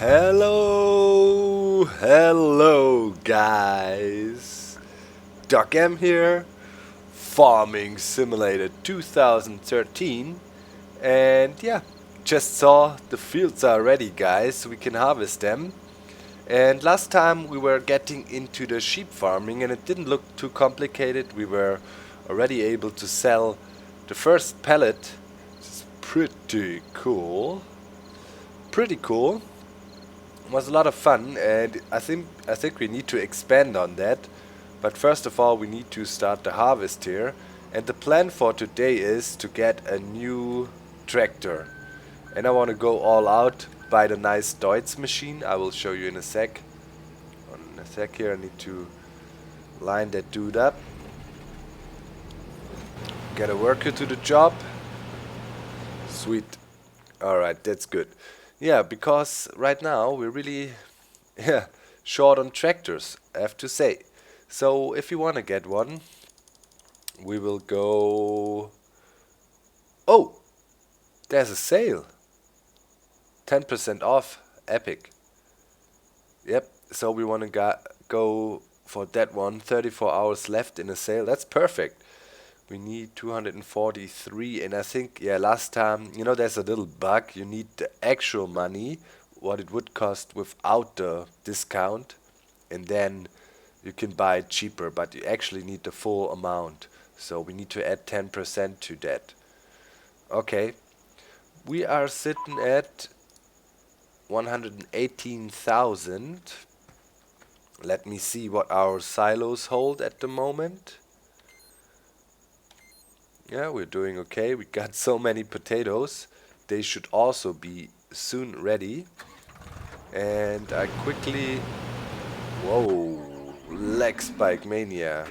Hello guys, Docm here, Farming Simulator 2013, and yeah, just saw the fields are ready guys, we can harvest them. And last time we were getting into the sheep farming and it didn't look too complicated. We were already able to sell the first pallet, which is pretty cool. It was a lot of fun, and I think we need to expand on that. But first of all, we need to start the harvest here. And the plan for today is to get a new tractor. And I want to go all out, buy the nice Deutz machine. I will show you in a sec. In a sec here, I need to line that dude up. Get a worker to the job. Sweet. Alright, that's good. Yeah, because right now we're really short on tractors, I have to say. So if you want to get one, we will go... Oh! There's a sale! 10% off. Epic. Yep, so we want to go for that one. 34 hours left in a sale. That's perfect. We need 243, and I think, yeah, last time, you know, there's a little bug. You need the actual money, what it would cost without the discount, and then you can buy it cheaper, but you actually need the full amount. So we need to add 10% to that. Okay, we are sitting at 118,000. Let me see what our silos hold at the moment. Yeah, we're doing okay. We got so many potatoes. They should also be soon ready. And I quickly... Whoa, leg spike mania.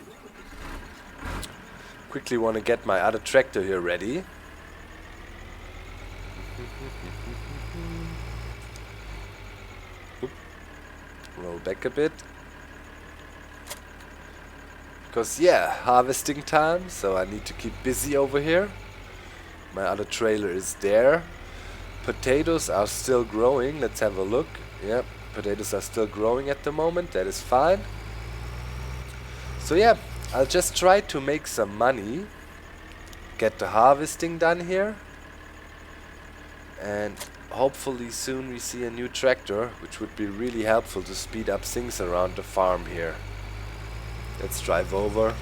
Quickly want to get my other tractor here ready. Oop. Roll back a bit. Because yeah, harvesting time, so I need to keep busy over here. My other trailer is there. Potatoes are still growing, let's have a look. Yep, potatoes are still growing at the moment, that is fine. So yeah, I'll just try to make some money. Get the harvesting done here. And hopefully soon we see a new tractor, which would be really helpful to speed up things around the farm here. Let's drive over.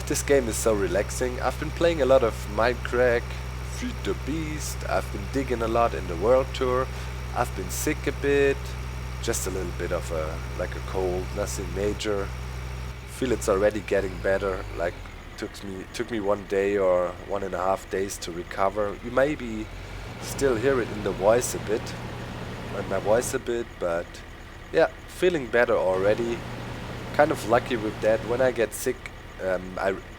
This game is so relaxing. I've been playing a lot of Minecraft, Feed the Beast. I've been digging a lot in the World Tour. I've been sick a bit. Just a little bit of a cold, nothing major. Feel it's already getting better. Like took me 1 day or 1.5 days to recover. You maybe still hear it in the voice a bit, but yeah, feeling better already. Kind of lucky with that. When I get sick,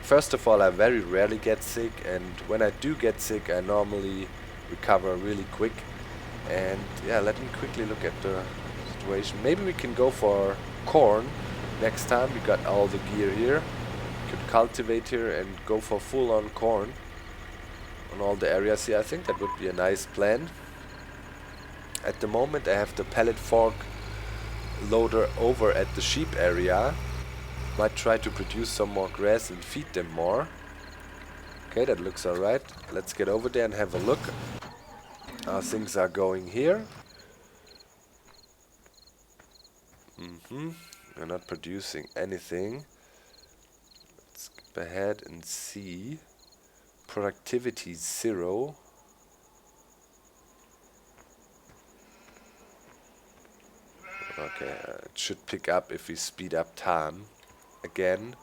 first of all, I very rarely get sick, and when I do get sick, I normally recover really quick. And yeah, let me quickly look at the situation. Maybe we can go for corn next time. We got all the gear here. We could cultivate here and go for full-on corn on all the areas here. I think that would be a nice plan. At the moment I have the pallet fork loader over at the sheep area. Might try to produce some more grass and feed them more. Okay, that looks alright. Let's get over there and have a look how things are going here. We're not producing anything. Let's skip ahead and see. Productivity 0. Okay, it should pick up if we speed up time again.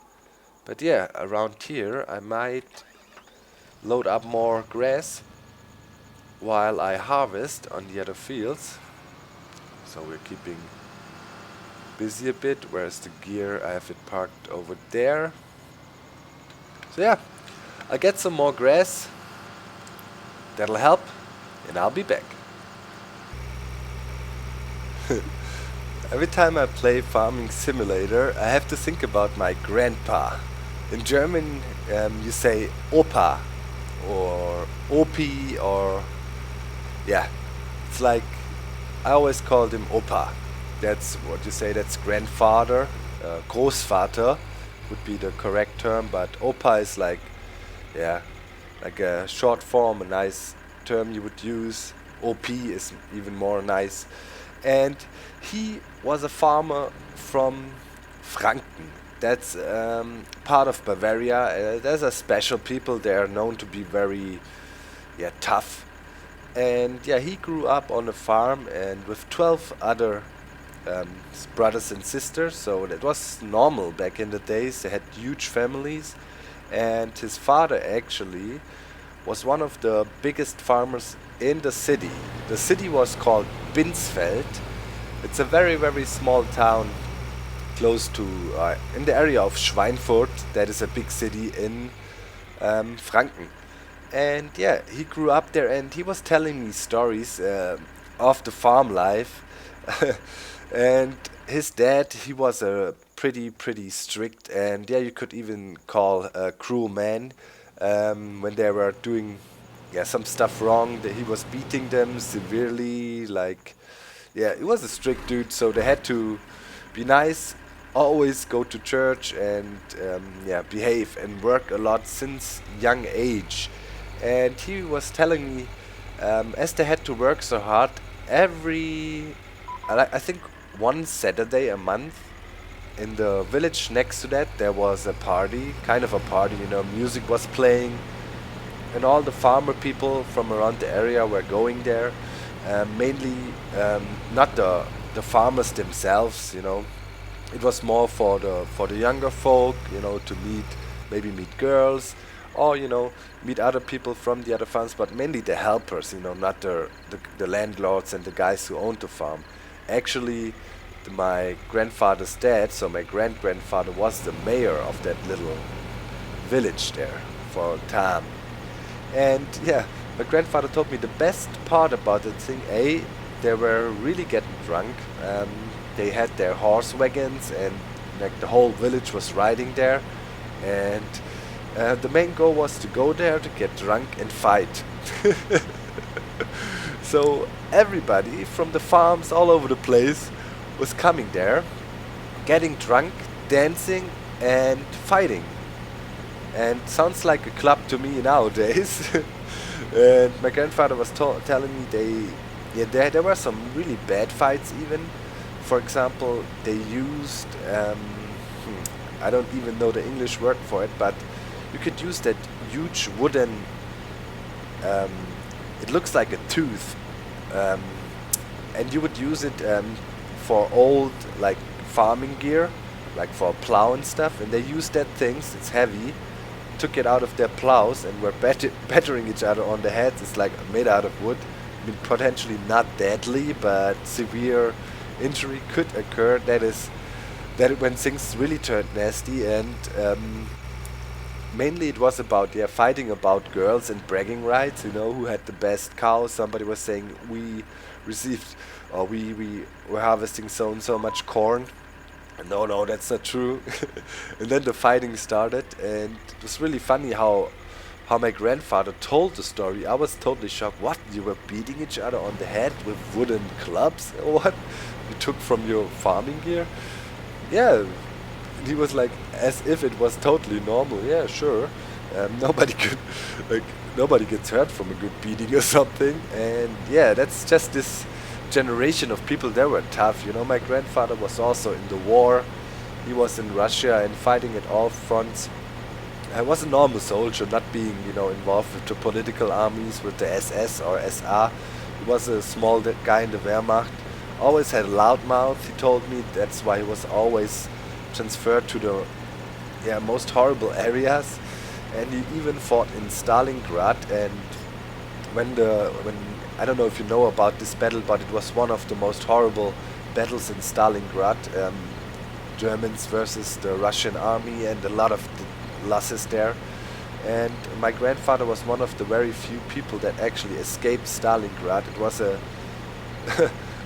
But yeah, around here I might load up more grass while I harvest on the other fields. So we're keeping busy a bit. Where's the gear? I have it parked over there. So yeah, I'll get some more grass. That'll help, and I'll be back. Every time I play Farming Simulator, I have to think about my grandpa. In German, you say Opa or Opi, or yeah, it's like I always called him Opa. That's what you say. That's grandfather. Großvater would be the correct term, but Opa is like, yeah, like a short form, a nice term you would use. OP is even more nice. And he was a farmer from Franken. That's part of Bavaria. There's a special people. They are known to be very, yeah, tough. And yeah, he grew up on a farm and with 12 other brothers and sisters. So that was normal back in the days. They had huge families, and his father actually was one of the biggest farmers in the city. The city was called Binsfeld. It's a very, very small town close to, in the area of Schweinfurt. That is a big city in Franken. And yeah, he grew up there and he was telling me stories of the farm life. And his dad, he was a pretty strict, and yeah, you could even call a cruel man. When they were doing, yeah, some stuff wrong, that he was beating them severely. Like, yeah, he was a strict dude, so they had to be nice, always go to church, and yeah, behave and work a lot since young age. And he was telling me, as they had to work so hard, every, I think one Saturday a month, in the village next to that, there was a party, kind of a party, music was playing, and all the farmer people from around the area were going there. Mainly, not the farmers themselves, It was more for the younger folk, to meet girls, or meet other people from the other farms, but mainly the helpers, not the landlords and the guys who owned the farm. Actually, my grandfather's dad, so my great-grandfather, was the mayor of that little village there for a time. And yeah, my grandfather told me the best part about the thing, they were really getting drunk. They had their horse wagons, and like the whole village was riding there. And the main goal was to go there to get drunk and fight. So everybody from the farms all over the place was coming there, getting drunk, dancing, and fighting. And sounds like a club to me nowadays. And my grandfather was telling me there were some really bad fights even. For example, they used, I don't even know the English word for it, but you could use that huge wooden, it looks like a tooth, and you would use it for old, like, farming gear, like for plow and stuff, and they used that things, it's heavy, took it out of their plows and were battering each other on the heads. It's like made out of wood. I mean, potentially not deadly, but severe injury could occur. That when things really turned nasty, and mainly it was about fighting about girls and bragging rights. Who had the best cow. Somebody was saying we received, or we were harvesting so and so much corn. No, that's not true. And then the fighting started, and it was really funny how my grandfather told the story. I was totally shocked. What? You were beating each other on the head with wooden clubs? Or what? You took from your farming gear? Yeah. And he was like, as if it was totally normal. Yeah, sure. Nobody gets hurt from a good beating or something. And yeah, that's just this generation of people. They were tough. My grandfather was also in the war. He was in Russia and fighting at all fronts. I was a normal soldier, not being involved with the political armies, with the SS or SA. He was a small guy in the Wehrmacht. Always had a loud mouth. He told me that's why he was always transferred to the most horrible areas. And he even fought in Stalingrad. And when I don't know if you know about this battle, but it was one of the most horrible battles in Stalingrad. Germans versus the Russian army, and a lot of the losses there. And my grandfather was one of the very few people that actually escaped Stalingrad. It was an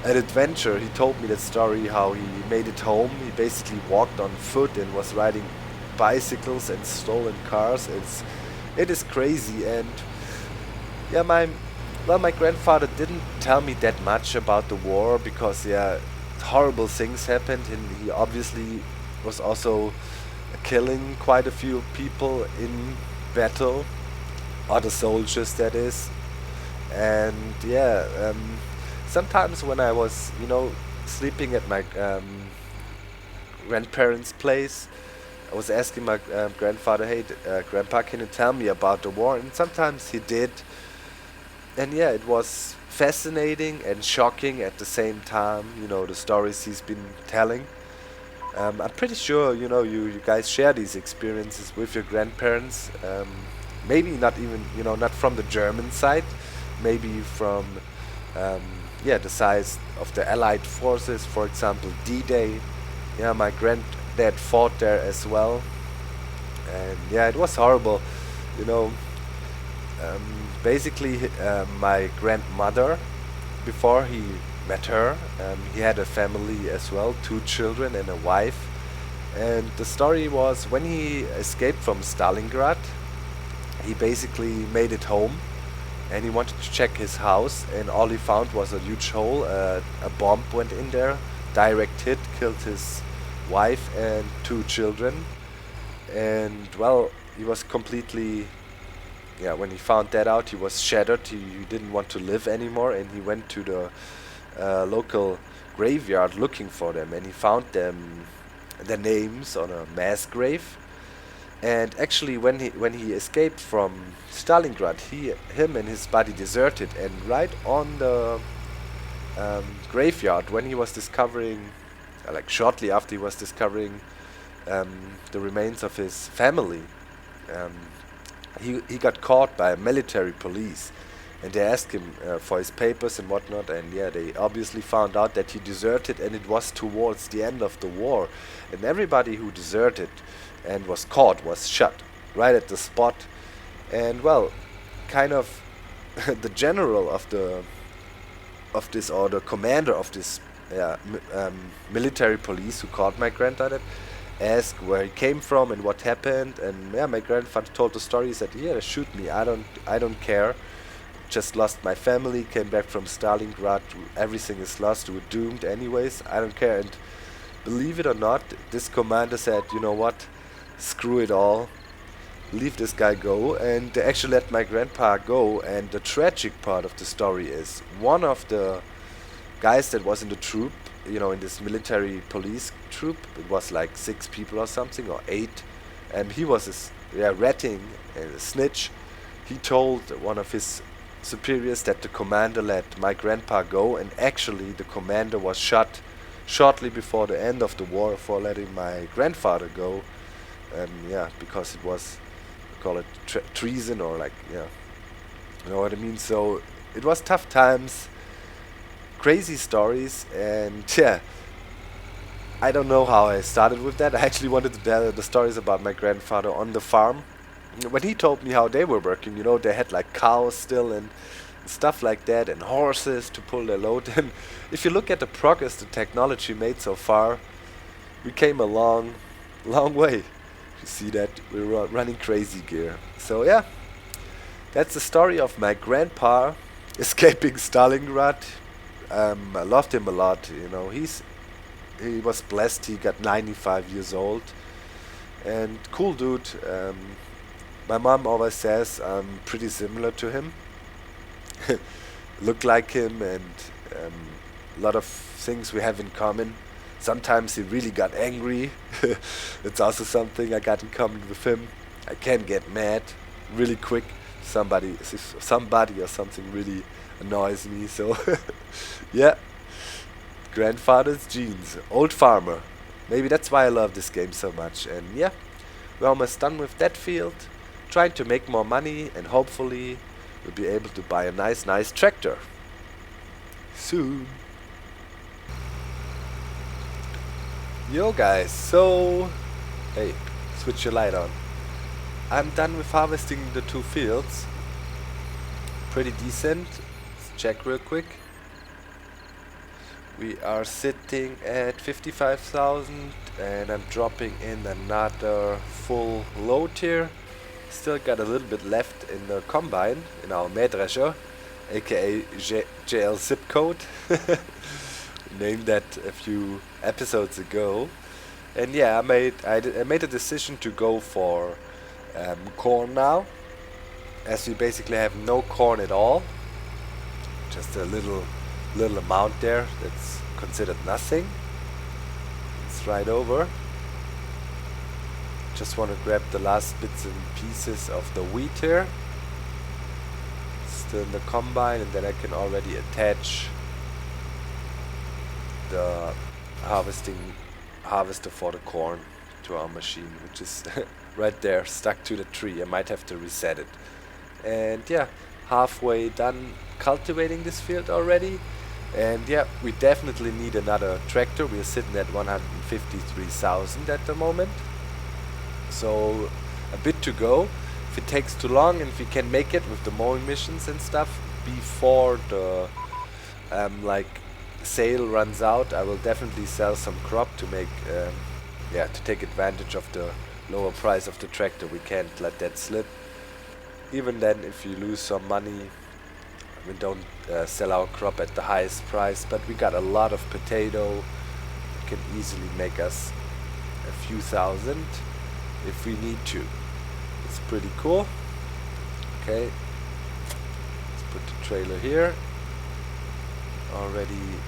adventure. He told me that story, how he made it home. He basically walked on foot and was riding bicycles and stolen cars. It is crazy. And yeah, my grandfather didn't tell me that much about the war because yeah, horrible things happened, and he obviously was also killing quite a few people in battle, other soldiers that is. And yeah, sometimes when I was, sleeping at my grandparents' place, I was asking my grandfather, "Hey, Grandpa, can you tell me about the war?" And sometimes he did, and yeah, it was fascinating and shocking at the same time. The stories he's been telling. I'm pretty sure you guys share these experiences with your grandparents. Maybe not even not from the German side, maybe from yeah, the size of the Allied forces, for example, D-Day. Yeah, my granddad fought there as well, and yeah, it was horrible. You know, basically, my grandmother, before he met her, he had a family as well, 2 children and a wife. And the story was when he escaped from Stalingrad, he basically made it home and he wanted to check his house, and all he found was a huge hole. A bomb went in there, direct hit, killed his wife and 2 children. And well, he was completely, yeah, when he found that out, he was shattered. He didn't want to live anymore, and he went to the local graveyard looking for them, and he found their names on a mass grave. And actually, when he escaped from Stalingrad, him and his buddy deserted, and right on the graveyard, when he was discovering, like shortly after he was discovering the remains of his family, um, he got caught by military police, and they asked him for his papers and whatnot, and yeah, they obviously found out that he deserted, and it was towards the end of the war, and everybody who deserted and was caught was shot right at the spot. And well, kind of the general of this, or the commander of this military police who caught my granddad, asked where he came from and what happened. And yeah, my grandfather told the story. He said, "Yeah, shoot me. I don't care. Just lost my family. Came back from Stalingrad. Everything is lost. We're doomed anyways. I don't care." And believe it or not, this commander said, "You know what? Screw it all. Leave this guy go." And they actually let my grandpa go. And the tragic part of the story is one of the guys that was in the troop, in this military police troop, it was like 6 people or something, or 8, and he was a ratting and a snitch. He told one of his superiors that the commander let my grandpa go, and actually the commander was shot shortly before the end of the war for letting my grandfather go. Yeah, because it was, call it treason, or like, yeah, you know what I mean. So it was tough times, crazy stories, and yeah, I don't know how I started with that. I actually wanted to tell the stories about my grandfather on the farm. When he told me how they were working, they had like cows still and stuff like that, and horses to pull their load. And if you look at the progress the technology made so far, we came a long, long way. You see that we're running crazy gear. So yeah, that's the story of my grandpa escaping Stalingrad. I loved him a lot. He was blessed. He got 95 years old, and cool dude. My mom always says I'm pretty similar to him. Look like him, and a lot of things we have in common. Sometimes he really got angry. It's also something I got in common with him. I can get mad really quick. Somebody or something really annoys me. So yeah, grandfather's genes, old farmer. Maybe that's why I love this game so much. And yeah, we're almost done with that field. Trying to make more money, and hopefully we'll be able to buy a nice tractor soon. Yo guys, so hey, switch your light on. I'm done with harvesting the 2 fields. Pretty decent. Let's check real quick. We are sitting at 55,000 and I'm dropping in another full load here. Still got a little bit left in the combine, in our Mähdrescher, aka JL zip code. Named that a few episodes ago. And yeah, I made a decision to go for corn now, as we basically have no corn at all. Just a little amount there that's considered nothing. It's right over. Just want to grab the last bits and pieces of the wheat here. Still in the combine, and then I can already attach the harvester for the corn to our machine, which is right there, stuck to the tree. I might have to reset it. And yeah, halfway done cultivating this field already. And yeah, we definitely need another tractor. We are sitting at 153,000 at the moment. So a bit to go. If it takes too long and if we can make it with the mowing missions and stuff before the sale runs out, I will definitely sell some crop to make to take advantage of the lower price of the tractor. We can't let that slip. Even then, if you lose some money, we don't sell our crop at the highest price, but we got a lot of potato. It can easily make us a few thousand if we need to. It's pretty cool. Okay, let's put the trailer here. Already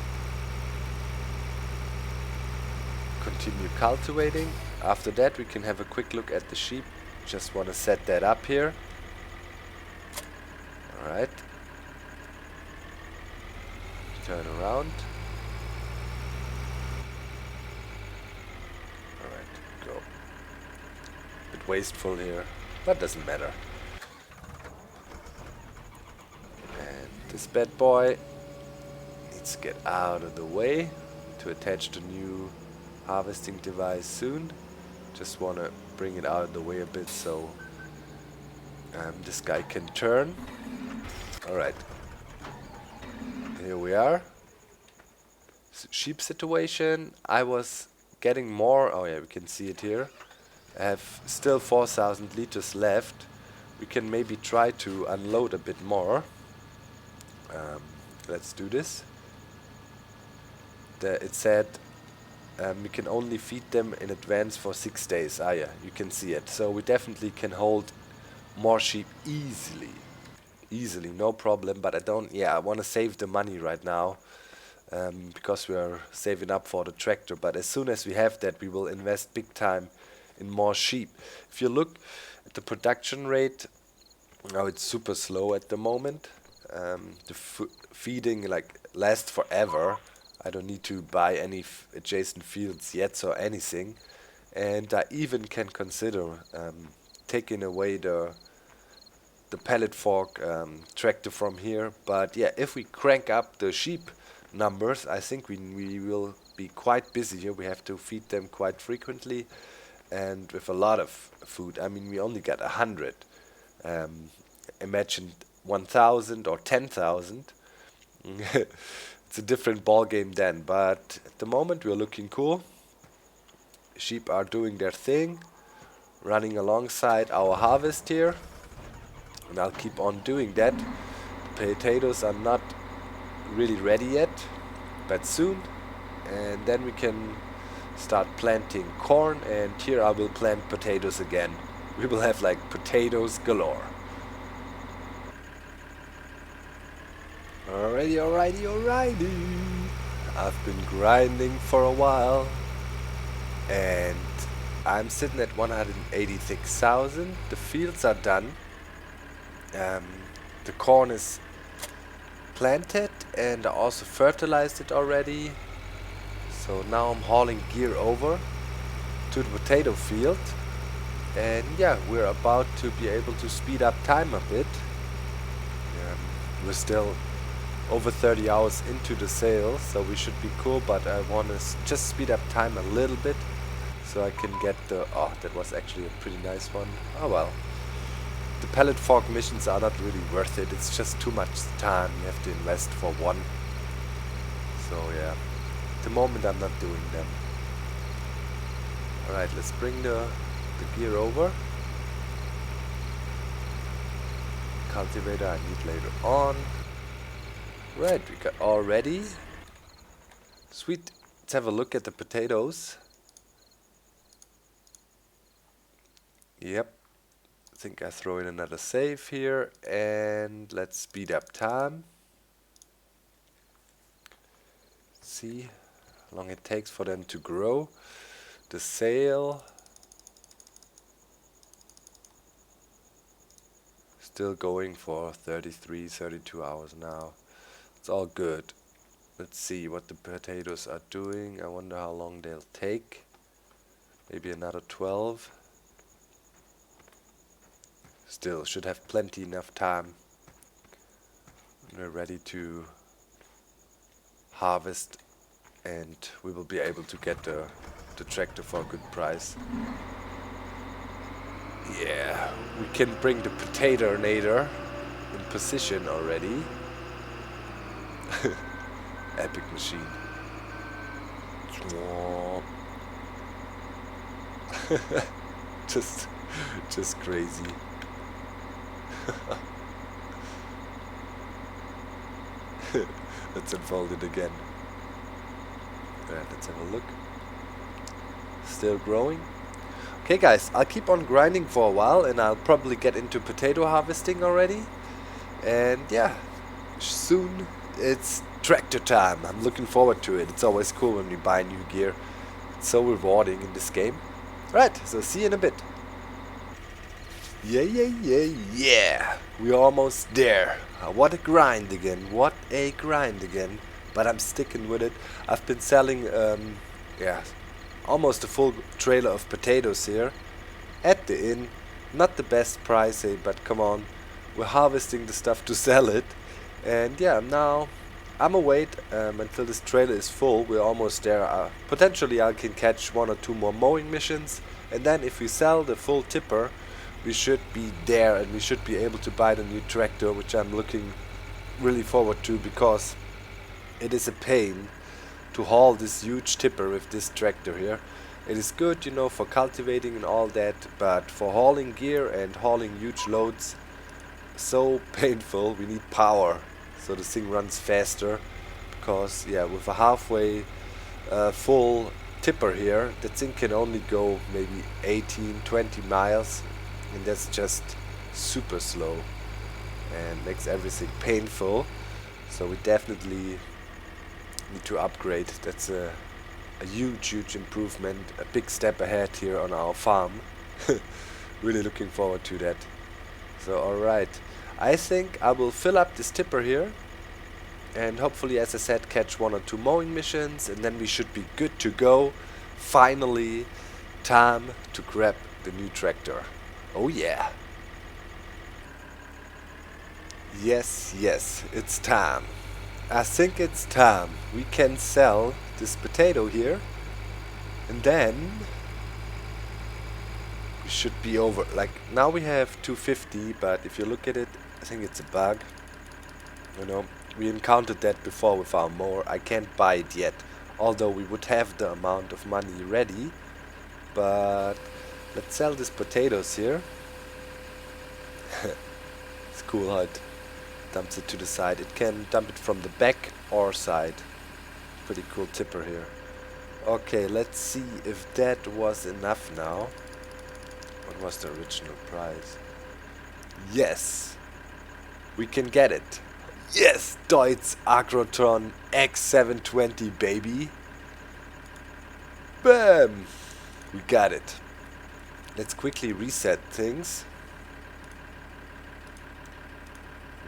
continue cultivating. After that we can have a quick look at the sheep. Just want to set that up here. Alright. Turn around. Alright, go. Bit wasteful here, but doesn't matter. And this bad boy needs to get out of the way to attach the new harvesting device soon. Just want to bring it out of the way a bit so this guy can turn. Alright. Here we are. Sheep situation. I was getting more. Oh yeah, we can see it here. I have still 4,000 liters left. We can maybe try to unload a bit more. Let's do this. It said we can only feed them in advance for 6 days. Ah yeah, you can see it. So we definitely can hold more sheep easily, no problem. But I want to save the money right now because we are saving up for the tractor. But as soon as we have that, we will invest big time in more sheep. If you look at the production rate, now it's super slow at the moment. The feeding lasts forever. I don't need to buy any adjacent fields yet or anything, and I even can consider taking away the pallet fork tractor from here. But yeah, if we crank up the sheep numbers, I think we will be quite busy here. We have to feed them quite frequently and with a lot of food. I mean, we only got 100. Imagine 1,000 or 10,000. It's a different ball game then, but at the moment we're looking cool. Sheep are doing their thing, running alongside our harvest here, and I'll keep on doing that. The potatoes are not really ready yet, but soon, and then we can start planting corn, and here I will plant potatoes again. We will have potatoes galore. Alrighty. I've been grinding for a while and I'm sitting at 186,000. The fields are done. The corn is planted and I also fertilized it already. So now I'm hauling gear over to the potato field. And yeah, we're about to be able to speed up time a bit. We're still over 30 hours into the sale, so we should be cool, but I want to just speed up time a little bit so I can get the... Oh, that was actually a pretty nice one. Oh well. The pallet fork missions are not really worth it. It's just too much time you have to invest for one. So yeah. the moment I'm not doing them. Alright, let's bring the gear over. Cultivator I need later on. Right, we got all ready. Sweet. Let's have a look at the potatoes. Yep. I think I throw in another save here and let's speed up time. See how long it takes for them to grow. The sale still going for 33, 32 hours now. It's all good. Let's see what the potatoes are doing. I wonder how long they'll take. Maybe another 12. Still should have plenty enough time. We're ready to harvest and we will be able to get the tractor for a good price. Yeah, we can bring the potato nader in position already. Epic machine. just crazy. Let's unfold it again. Alright, let's have a look. Still growing. Okay guys, I'll keep on grinding for a while and I'll probably get into potato harvesting already. And yeah, soon it's tractor time. I'm looking forward to it. It's always cool when we buy new gear. It's so rewarding in this game. Right, so see you in a bit. Yeah. We're almost there. What a grind again. What a grind again. But I'm sticking with it. I've been selling, almost a full trailer of potatoes here at the inn. Not the best price, but come on. We're harvesting the stuff to sell it. And yeah, now I'm await until this trailer is full. We're almost there. Potentially I can catch 1 or 2 more mowing missions. And then if we sell the full tipper, we should be there and we should be able to buy the new tractor, which I'm looking really forward to because it is a pain to haul this huge tipper with this tractor here. It is good, you know, for cultivating and all that, but for hauling gear and hauling huge loads, so painful. We need power so the thing runs faster because, yeah, with a halfway full tipper here, that thing can only go maybe 18, 20 miles. And that's just super slow and makes everything painful. So we definitely need to upgrade. That's a huge improvement, a big step ahead here on our farm. Really looking forward to that. So alright, I think I will fill up this tipper here and hopefully, as I said, catch 1 or 2 mowing missions and then we should be good to go. Finally, time to grab the new tractor. Oh yeah. Yes, it's time. I think it's time. We can sell this potato here. And then we should be over. Like, now we have 250, but if you look at it, I think it's a bug. You know, we encountered that before with our mower. I can't buy it yet. Although we would have the amount of money ready. But let's sell these potatoes here. It's cool how it dumps it to the side. It can dump it from the back or side. Pretty cool tipper here. Okay, let's see if that was enough now. What was the original price? Yes! We can get it. Yes! Deutz-Fahr X720, baby! Bam! We got it. Let's quickly reset things.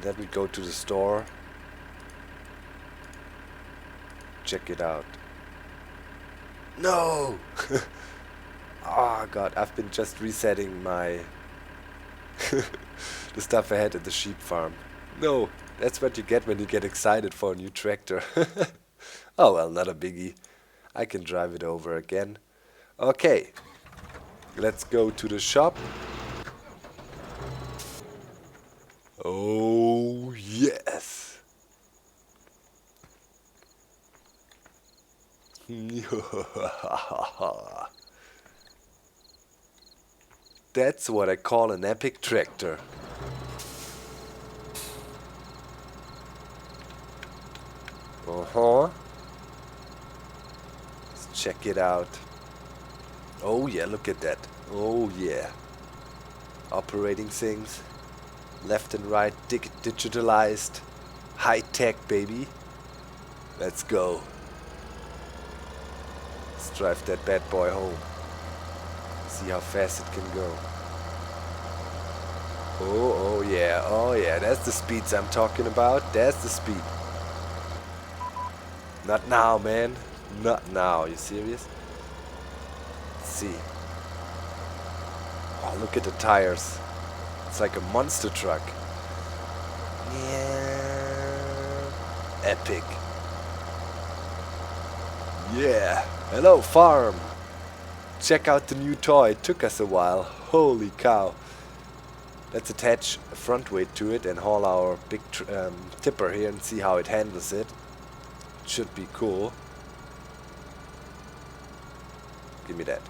Then we go to the store. Check it out. No! Oh god, I've been just resetting my the stuff I had at the sheep farm. No, that's what you get when you get excited for a new tractor. Oh well, not a biggie. I can drive it over again. Okay, let's go to the shop. Oh yes! That's what I call an epic tractor. Uh-huh. Let's check it out. Oh yeah, look at that. Oh yeah. Operating things. Left and right, digitalized. High tech, baby. Let's go. Let's drive that bad boy home. See how fast it can go. Oh yeah, oh yeah. That's the speeds I'm talking about. That's the speed. Not now, man. Not now. You serious? Let's see. Oh, look at the tires. It's like a monster truck. Yeah. Epic. Yeah. Hello, farm. Check out the new toy. It took us a while. Holy cow. Let's attach a front weight to it and haul our big tipper here and see how it handles it. Should be cool. Give me that.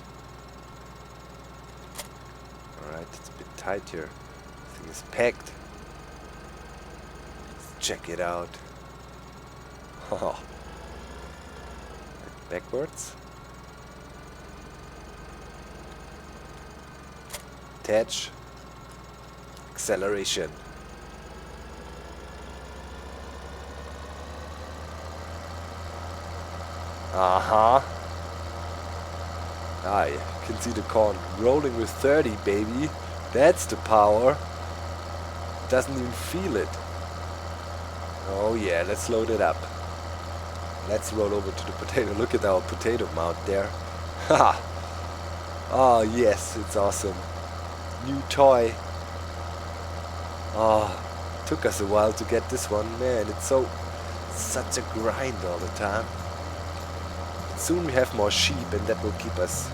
Alright, it's a bit tight here. This thing is packed. Let's check it out. Backwards. Attach. Acceleration. Uh-huh. Ah, you can see the corn rolling with 30, baby. That's the power. Doesn't even feel it. Oh yeah, let's load it up. Let's roll over to the potato. Look at our potato mount there. Haha. Oh yes, it's awesome. New toy. Oh, took us a while to get this one. Man, it's such a grind all the time. Soon we have more sheep and that will keep us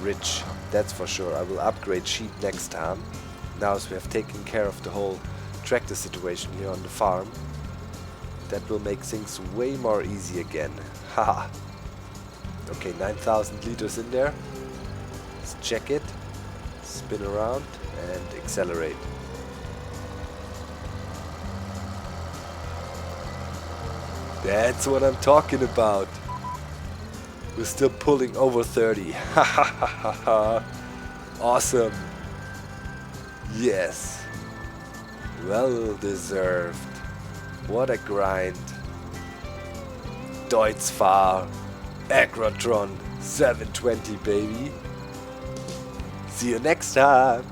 rich. That's for sure. I will upgrade sheep next time. Now as we have taken care of the whole tractor situation here on the farm, that will make things way more easy again. Haha. Okay, 9,000 liters in there. Let's check it. Spin around and accelerate. That's what I'm talking about. We're still pulling over 30. Ha ha ha ha ha. Awesome. Yes. Well deserved. What a grind. Deutz-Fahr. Agrotron 720, baby. See you next time.